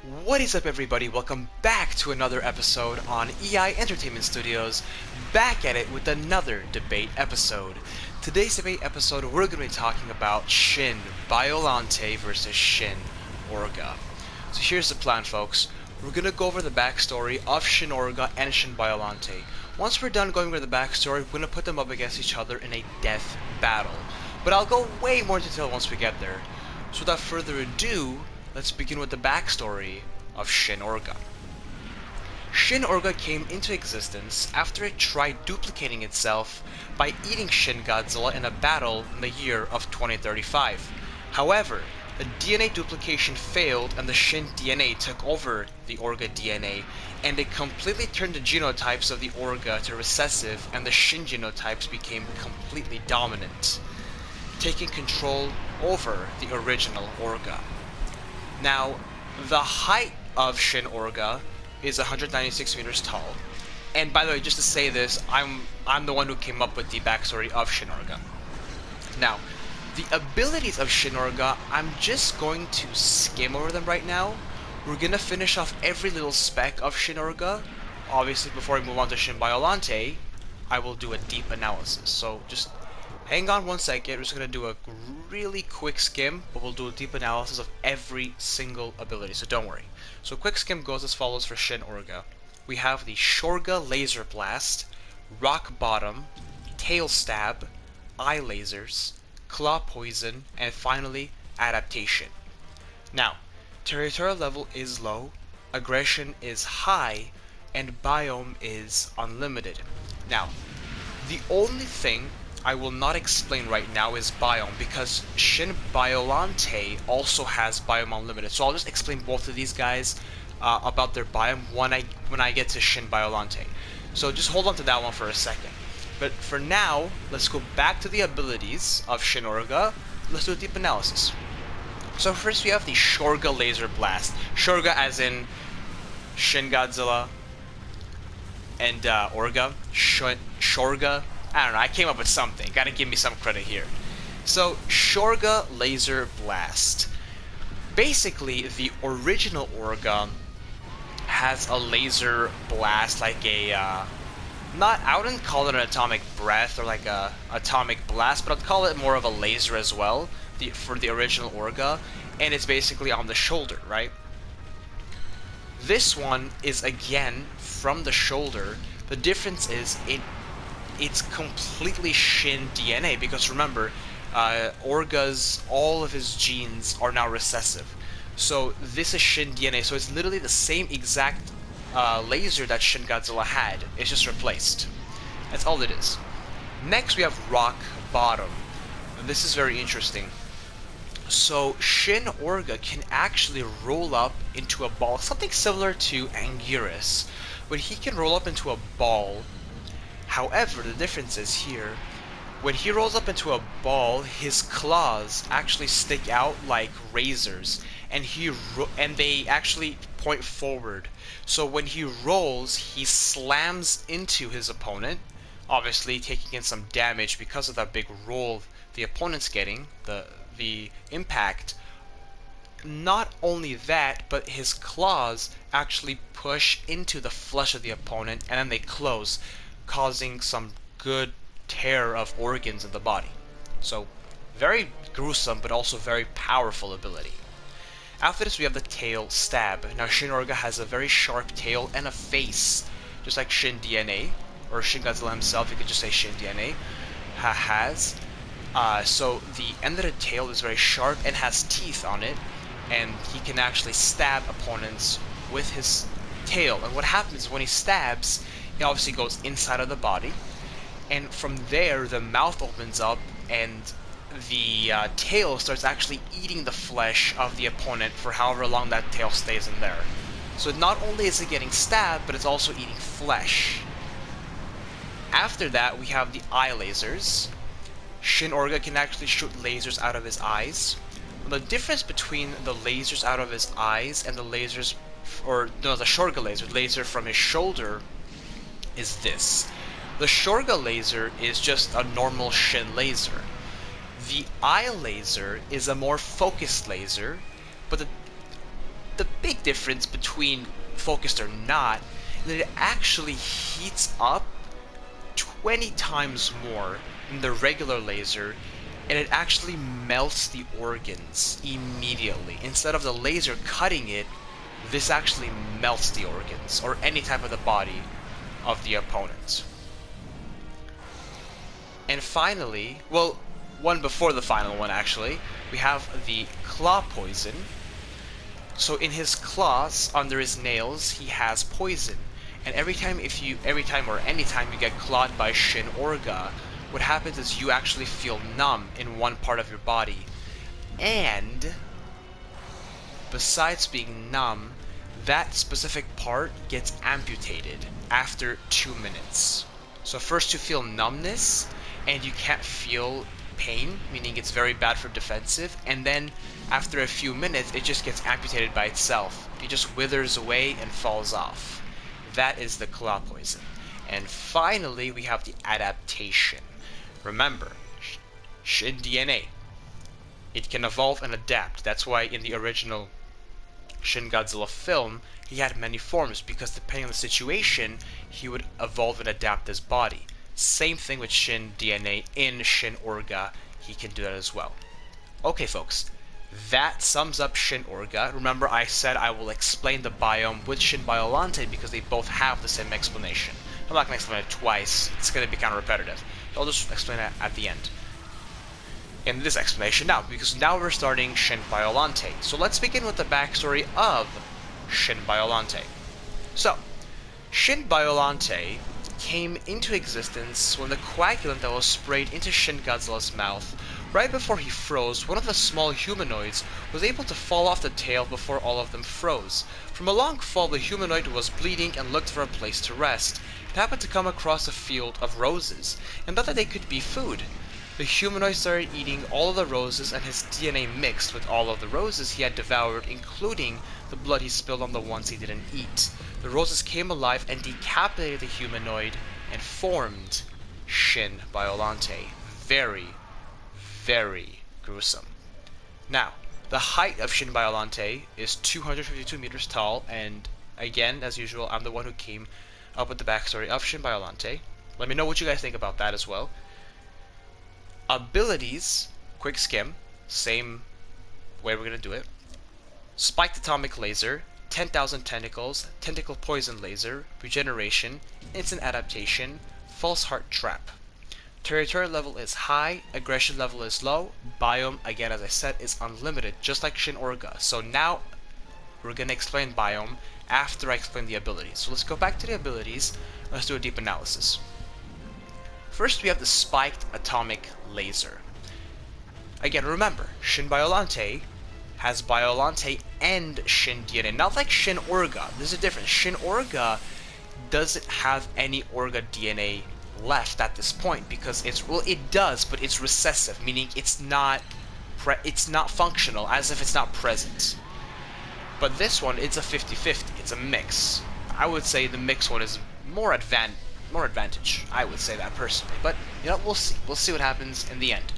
What is up, everybody? Welcome back to another episode on EI Entertainment Studios, back at it with another debate episode. Today's debate episode, we're going to be talking about Shin Biollante versus Shin Orga. So here's the plan, folks. We're going to go over the backstory of Shin Orga and Shin Biollante. Once we're done going over the backstory, we're going to put them up against each other in a death battle. But I'll go way more detail once we get there. So without further ado, let's begin with the backstory of Shin Orga. Shin Orga came into existence after it tried duplicating itself by eating Shin Godzilla in a battle in the year of 2035. However, the DNA duplication failed and the Shin DNA took over the Orga DNA, and it completely turned the genotypes of the Orga to recessive, and the Shin genotypes became completely dominant, taking control over the original Orga. Now, the height of Shin Orga is 196 meters tall, and by the way, just to say this, I'm the one who came up with the backstory of Shin Orga. Now, the abilities of Shin Orga, I'm just going to skim over them right now. We're gonna finish off every little speck of Shin Orga. Obviously, before I move on to Shin Biollante, I will do a deep analysis. So just hang on one second. We're just going to do a really quick skim, but we'll do a deep analysis of every single ability, so don't worry. So a quick skim goes as follows for Shin Orga. We have the Shorga Laser Blast, Rock Bottom, Tail Stab, Eye Lasers, Claw Poison, and finally, Adaptation. Now, Territorial level is low, Aggression is high, and Biome is unlimited. Now, the only thing I will not explain right now is Biome, because Shin Biollante also has Biome Unlimited. So I'll just explain both of these guys about their Biome when I get to Shin Biollante. So just hold on to that one for a second. But for now, let's go back to the abilities of Shin Orga. Let's do a deep analysis. So first we have the Shorga Laser Blast. Shorga as in Shin Godzilla and Orga. Shorga. I don't know, I came up with something. Gotta give me some credit here. So, Shorga Laser Blast. Basically, the original Orga has a laser blast, like a, I wouldn't call it an atomic breath or like a atomic blast, but I'd call it more of a laser as well, for the original Orga, and it's basically on the shoulder, right? This one is, again, from the shoulder. The difference is it's completely Shin DNA, because remember, Orga's, all of his genes are now recessive. So this is Shin DNA, so it's literally the same exact laser that Shin Godzilla had. It's just replaced. That's all it is. Next we have Rock Bottom. This is very interesting. So Shin Orga can actually roll up into a ball, something similar to Anguirus, but he can roll up into a ball. However, the difference is here, when he rolls up into a ball, his claws actually stick out like razors, and they actually point forward. So when he rolls, he slams into his opponent, obviously taking in some damage because of that big roll the opponent's getting, the impact. Not only that, but his claws actually push into the flesh of the opponent, and then they close, causing some good tear of organs in the body. So, very gruesome, but also very powerful ability. After this, we have the Tail Stab. Now, Shin Orga has a very sharp tail and a face, just like Shin DNA, or Shin Godzilla himself, you could just say Shin DNA, has. So, the end of the tail is very sharp and has teeth on it, and he can actually stab opponents with his tail. And what happens when he stabs, he obviously goes inside of the body, and from there the mouth opens up and the tail starts actually eating the flesh of the opponent for however long that tail stays in there. So not only is it getting stabbed, but it's also eating flesh. After that, we have the eye lasers. Shin Orga can actually shoot lasers out of his eyes. The difference between the lasers out of his eyes and the lasers, or no, the Shorga laser from his shoulder, is this. The Shorga laser is just a normal Shin laser. The eye laser is a more focused laser, but the big difference between focused or not is that it actually heats up 20 times more than the regular laser, and it actually melts the organs immediately. Instead of the laser cutting it, this actually melts the organs, or any type of the body of the opponent. And finally, well, one before the final one actually, we have the claw poison. So in his claws, under his nails, he has poison. And anytime you get clawed by Shin Orga, what happens is you actually feel numb in one part of your body. And besides being numb, that specific part gets amputated after 2 minutes. So first you feel numbness, and you can't feel pain, meaning it's very bad for defensive, and then after a few minutes it just gets amputated by itself. It just withers away and falls off. That is the claw poison. And finally we have the adaptation. Remember, Shin DNA. It can evolve and adapt. That's why in the original Shin Godzilla film, he had many forms, because depending on the situation, he would evolve and adapt his body. Same thing with Shin DNA in Shin Orga, he can do that as well. Okay folks, that sums up Shin Orga. Remember I said I will explain the biome with Shin Biollante because they both have the same explanation. I'm not going to explain it twice, it's going to be kind of repetitive. I'll just explain it at the end in this explanation now, because now we're starting Shin Biollante. So let's begin with the backstory of Shin Biollante. So, Shin Biollante came into existence when the coagulant that was sprayed into Shin Godzilla's mouth right before he froze, one of the small humanoids was able to fall off the tail before all of them froze. From a long fall, the humanoid was bleeding and looked for a place to rest. It happened to come across a field of roses, and thought that they could be food. The humanoid started eating all of the roses, and his DNA mixed with all of the roses he had devoured, including the blood he spilled on the ones he didn't eat. The roses came alive and decapitated the humanoid and formed Shin Biollante. Very, very gruesome. Now, the height of Shin Biollante is 252 meters tall, and again, as usual, I'm the one who came up with the backstory of Shin Biollante. Let me know what you guys think about that as well. Abilities, quick skim, same way we're going to do it. Spiked atomic laser, 10,000 tentacles, tentacle poison laser, regeneration, instant adaptation, false heart trap. Territorial level is high, aggression level is low, biome, again as I said, is unlimited, just like Shin Orga. So now we're going to explain biome after I explain the abilities. So let's go back to the abilities, let's do a deep analysis. First we have the spiked atomic laser. Again, remember, Shin Biollante has Biollante and Shin DNA. Not like Shin Orga. There's a difference. Shin Orga doesn't have any Orga DNA left at this point because it's, well, it does, but it's recessive, meaning it's not functional, as if it's not present. But this one, it's a 50-50. It's a mix. I would say the mix one is more advantage. I would say that personally, but you know, we'll see. We'll see what happens in the end.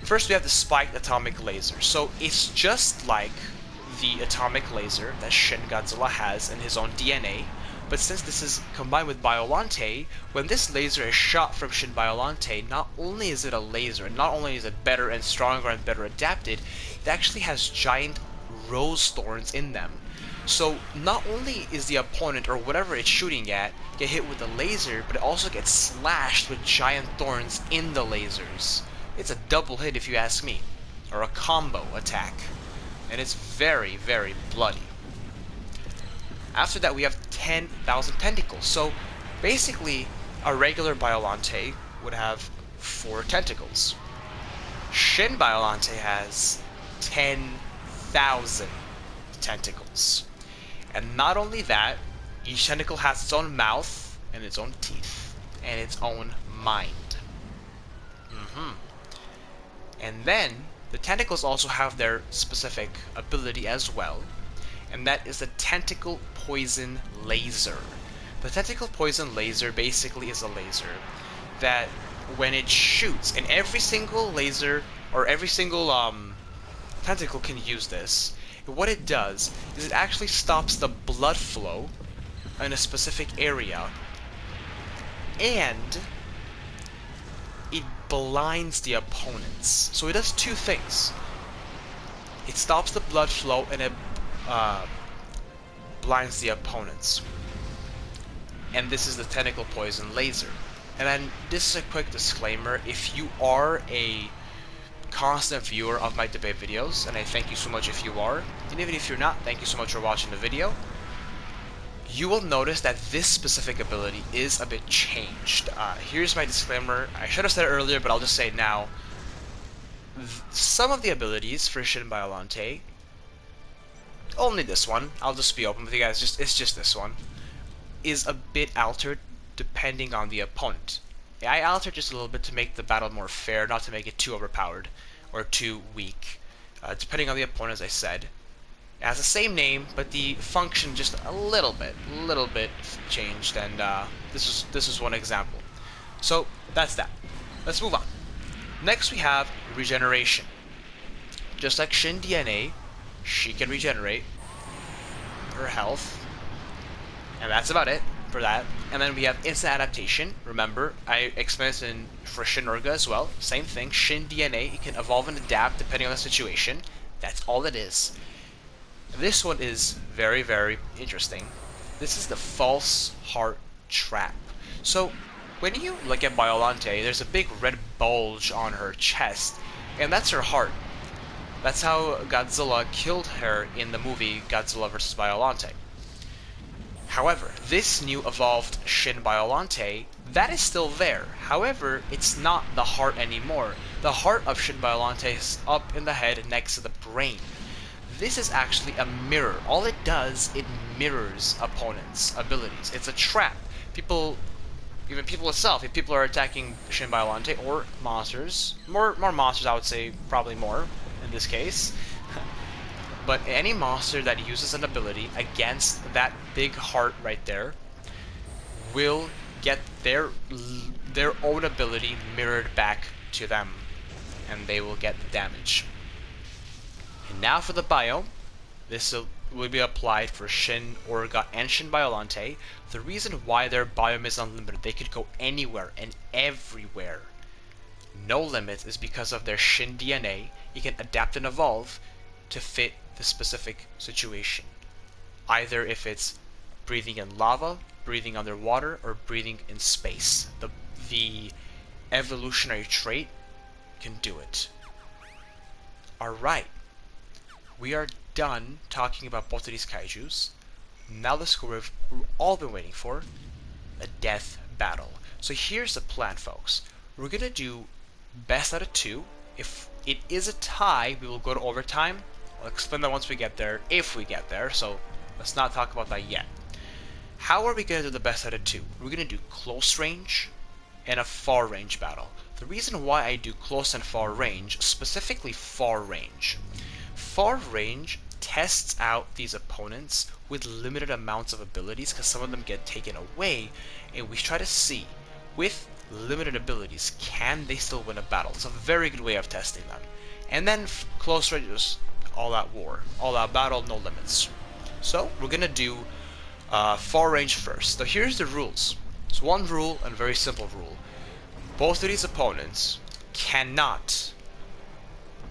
First, we have the spiked atomic laser. So it's just like the atomic laser that Shin Godzilla has in his own DNA, but since this is combined with Biollante, when this laser is shot from Shin Biollante, not only is it a laser, and not only is it better and stronger and better adapted, it actually has giant rose thorns in them. So not only is the opponent, or whatever it's shooting at, get hit with the laser, but it also gets slashed with giant thorns in the lasers. It's a double hit if you ask me, or a combo attack, and it's very, very bloody. After that we have 10,000 tentacles. So basically a regular Biollante would have 4 tentacles. Shin Biollante has 10,000 tentacles. And not only that, each tentacle has its own mouth, and its own teeth, and its own mind. And then, the tentacles also have their specific ability as well, and that is the Tentacle Poison Laser. The Tentacle Poison Laser basically is a laser that, when it shoots, and every single laser, or every single tentacle can use this, what it does is it actually stops the blood flow in a specific area, and it blinds the opponents. So it does two things. It stops the blood flow and it blinds the opponents. And this is the Tentacle Poison Laser. And then this is a quick disclaimer: if you are a constant viewer of my debate videos, and I thank you so much if you are, and even if you're not, thank you so much for watching the video, you will notice that this specific ability is a bit changed. Here's my disclaimer. I should have said it earlier, but I'll just say it now. Some of the abilities for Shin Biollante, only this one, I'll just be open with you guys, it's just this one, is a bit altered depending on the opponent. I altered just a little bit to make the battle more fair, not to make it too overpowered or too weak, depending on the opponent, as I said. It has the same name, but the function just a little bit changed, and this is one example. So that's that. Let's move on. Next we have Regeneration. Just like Shin DNA, she can regenerate her health, and that's about it for that. And then we have Instant Adaptation. Remember, I explained this for Shin Orga as well. Same thing. Shin DNA, it can evolve and adapt depending on the situation. That's all it is. This one is very, very interesting. This is the False Heart Trap. So when you look at Biollante, there's a big red bulge on her chest, and that's her heart. That's how Godzilla killed her in the movie Godzilla vs. Biollante. However, this new evolved Shin Biollante, that is still there. However, it's not the heart anymore. The heart of Shin Biollante is up in the head next to the brain. This is actually a mirror. All it does, it mirrors opponents' abilities. It's a trap. Even people itself, if people are attacking Shin Biollante or monsters, more monsters, I would say, probably more in this case. But any monster that uses an ability against that big heart right there will get their own ability mirrored back to them, and they will get the damage. And now for the Biome. This will be applied for Shin Orga and Shin Biollante. The reason why their Biome is unlimited, they could go anywhere and everywhere, no limits, is because of their Shin DNA. You can adapt and evolve to fit the specific situation. Either if it's breathing in lava, breathing underwater, or breathing in space. The evolutionary trait can do it. Alright. We are done talking about both of these kaijus. Now let's go where we've all been waiting for, a death battle. So here's the plan, folks. We're gonna do best out of 2. If it is a tie, we will go to overtime. I'll explain that once we get there, if we get there, so let's not talk about that yet. How are we gonna do the best out of 2? We're gonna do close range and a far range battle. The reason why I do close and far range, specifically far range tests out these opponents with limited amounts of abilities, because some of them get taken away, and we try to see, with limited abilities, can they still win a battle? It's a very good way of testing them. And then close range is all out war, all out battle, no limits. So we're gonna do far range first. So here's the rules. It's one rule, and a very simple rule. Both of these opponents cannot,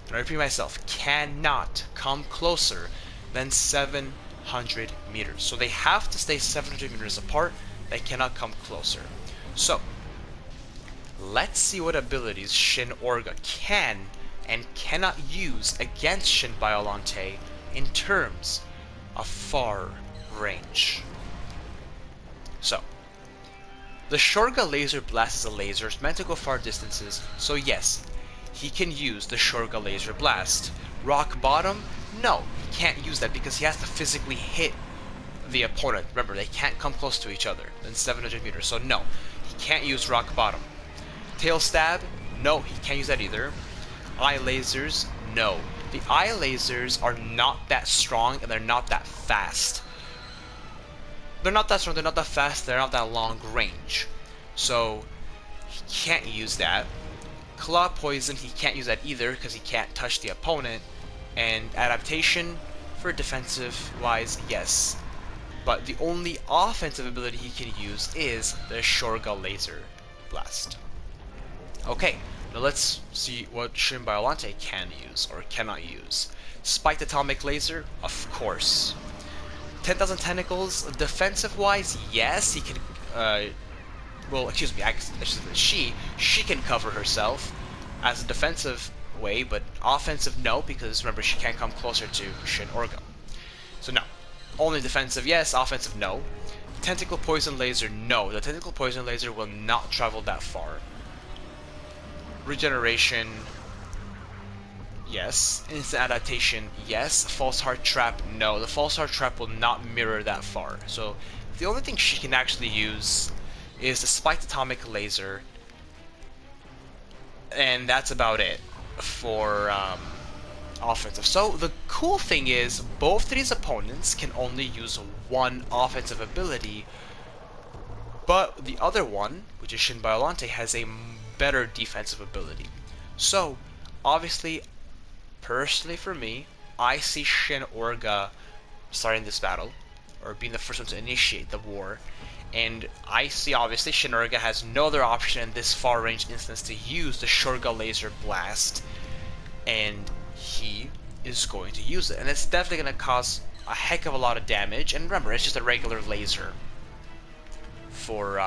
and I repeat myself, cannot come closer than 700 meters. So they have to stay 700 meters apart. They cannot come closer. So let's see what abilities Shin Orga can and cannot use against Shin Biollante in terms of far range. So the Shorga laser blast is a laser. It's meant to go far distances, so yes, he can use the Shorga laser blast. Rock bottom? No, he can't use that because he has to physically hit the opponent. Remember, they can't come close to each other than 700 meters, so no, he can't use rock bottom. Tail stab? No, he can't use that either. Eye lasers? No. The eye lasers are not that strong, and they're not that fast. They're not that strong, they're not that fast, they're not that long range. So he can't use that. Claw poison, he can't use that either because he can't touch the opponent. And adaptation, For defensive-wise, yes. But the only offensive ability he can use is the Shorga laser blast. Okay, now let's see what Shin Biollante can use or cannot use. Spiked atomic laser, of course. 10,000 tentacles, defensive-wise, yes, he can. Well, excuse me, she can cover herself as a defensive way, but offensive, no, because remember she can't come closer to Shin Orga. So no, only defensive, yes. Offensive, no. Tentacle poison laser, no. The tentacle poison laser will not travel that far. Regeneration, yes. Instant adaptation, yes. False heart trap, no. The false heart trap will not mirror that far. So the only thing she can actually use is the spiked atomic laser, and that's about it for offensive. So the cool thing is both of these opponents can only use one offensive ability, but the other one, which is Shin Biollante, has a better defensive ability. So obviously, personally for me, I see Shin Orga starting this battle, or being the first one to initiate the war, and I see obviously Shin Orga has no other option in this far range instance to use the Shorga laser blast, and he is going to use it, and it's definitely going to cause a heck of a lot of damage. And remember, it's just a regular laser for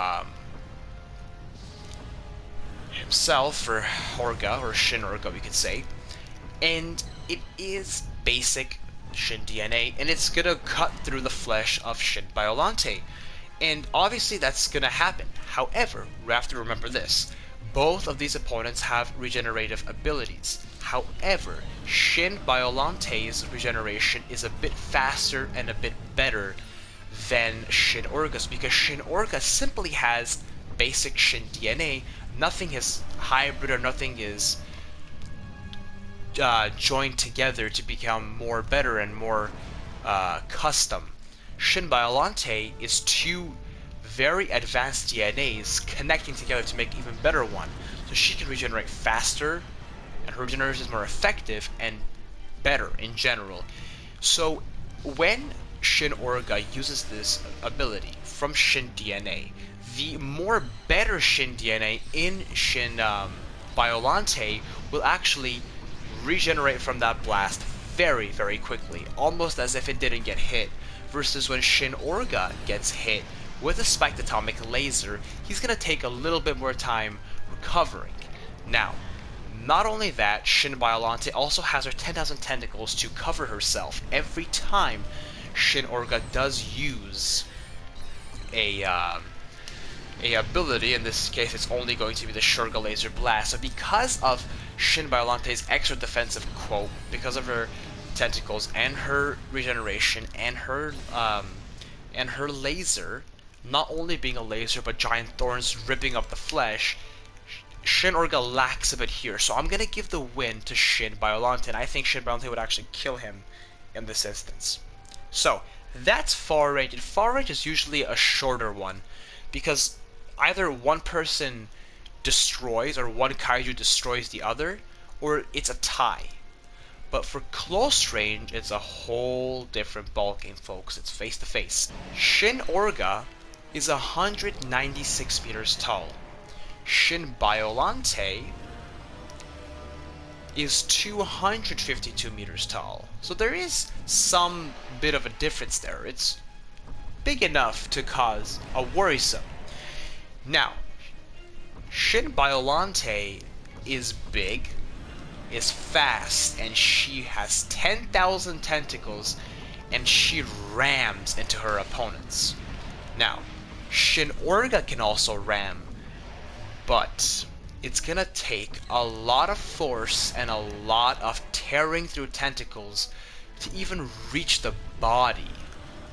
himself, for Orga, or Shin Orga we could say, and it is basic Shin DNA, and it's gonna cut through the flesh of Shin Biollante, and obviously that's gonna happen. However, we have to remember this: both of these opponents have regenerative abilities. However, Shin Biollante's regeneration is a bit faster and a bit better than Shin Orga's, because Shin Orga simply has basic Shin DNA. Nothing is hybrid, or nothing is joined together to become more better and more custom. Shin Biollante is two very advanced DNAs connecting together to make even better one. So she can regenerate faster, and her regeneration is more effective and better in general. So when Shin Orga uses this ability from Shin DNA, the more better Shin DNA in Shin Biollante will actually regenerate from that blast very, very quickly, almost as if it didn't get hit, versus when Shin Orga gets hit with a spiked atomic laser, he's going to take a little bit more time recovering. Now, not only that, Shin Biollante also has her 10,000 tentacles to cover herself every time Shin Orga does use a ability. In this case, it's only going to be the Shorga laser blast. So because of Shin Biollante's extra defensive quote, because of her tentacles and her regeneration and her laser, not only being a laser but giant thorns ripping up the flesh, Shin Orga lacks a bit here. So I'm gonna give the win to Shin Biollante, and I think Shin Biollante would actually kill him in this instance. So that's far range. And far range is usually a shorter one, because either one person destroys, or one kaiju destroys the other, or it's a tie. But for close range, it's a whole different ballgame, folks. It's face to face. Shin Orga is 196 meters tall. Shin Biollante is 252 meters tall. So there is some bit of a difference there. It's big enough to cause a worrisome. Now, Shin Biollante is big, is fast, and she has 10,000 tentacles, and she rams into her opponents. Now, Shin Orga can also ram, but it's gonna take a lot of force and a lot of tearing through tentacles to even reach the body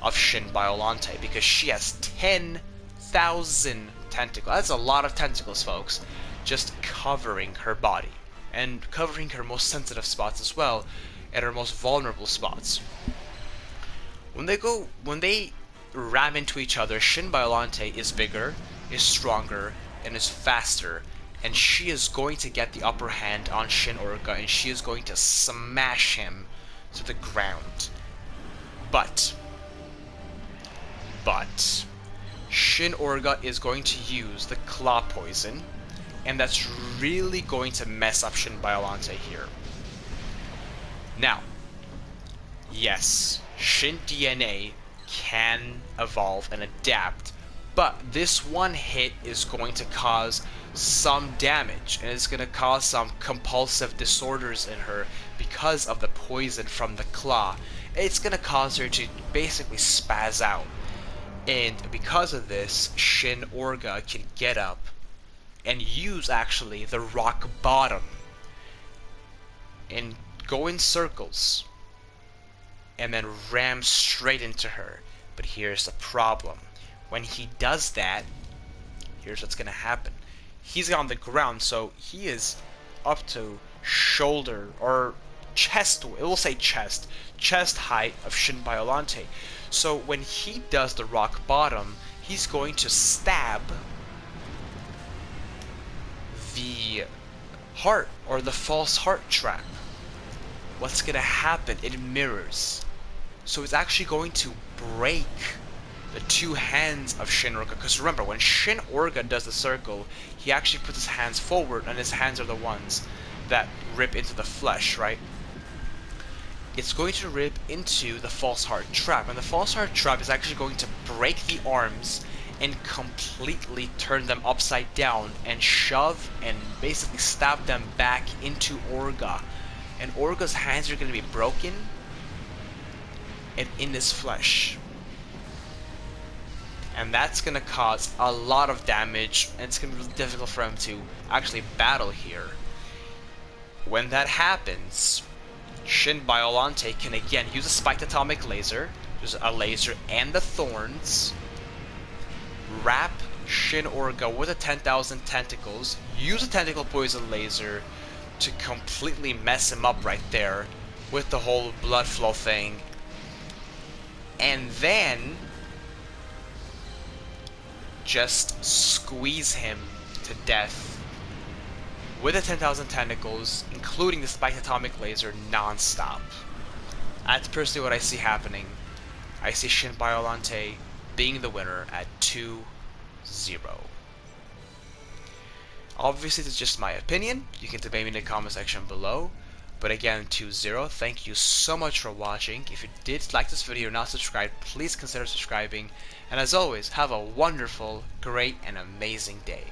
of Shin Biollante, because she has 10,000 tentacles. That's a lot of tentacles, folks, just covering her body, and covering her most sensitive spots as well, and her most vulnerable spots. When they ram into each other, Shin Biollante is bigger, is stronger, and is faster, and she is going to get the upper hand on Shin Orga, and she is going to smash him to the ground. But Shin Orga is going to use the claw poison, and that's really going to mess up Shin Biollante here. Now, yes, Shin DNA can evolve and adapt, but this one hit is going to cause some damage, and it's going to cause some compulsive disorders in her because of the poison from the claw. It's going to cause her to basically spaz out. And because of this, Shin Orga can get up and use actually the rock bottom and go in circles and then ram straight into her. But here's the problem. When he does that, here's what's gonna happen. He's on the ground, so he is up to shoulder or chest, it will say chest height of Shin Biollante. So when he does the rock bottom, he's going to stab the heart or the false heart trap. What's gonna happen? It mirrors. So it's actually going to break the two hands of Shin Orga. Because remember, when Shin Orga does the circle, he actually puts his hands forward, and his hands are the ones that rip into the flesh, right? It's going to rip into the false heart trap, and the false heart trap is actually going to break the arms and completely turn them upside down and shove and basically stab them back into Orga. And Orga's hands are going to be broken and in his flesh. And that's going to cause a lot of damage, and it's going to be really difficult for him to actually battle here. When that happens, Shin Biollante can again use a spiked atomic laser, there's a laser and the thorns, wrap Shin Orga with a 10,000 tentacles, use a tentacle poison laser to completely mess him up right there with the whole blood flow thing, and then just squeeze him to death with the 10,000 tentacles, including the spiked atomic laser, non-stop. That's personally what I see happening. I see Shin Biollante being the winner at 2-0. Obviously, this is just my opinion. You can debate me in the comment section below. But again, 2-0. Thank you so much for watching. If you did like this video or not subscribed, please consider subscribing. And as always, have a wonderful, great, and amazing day.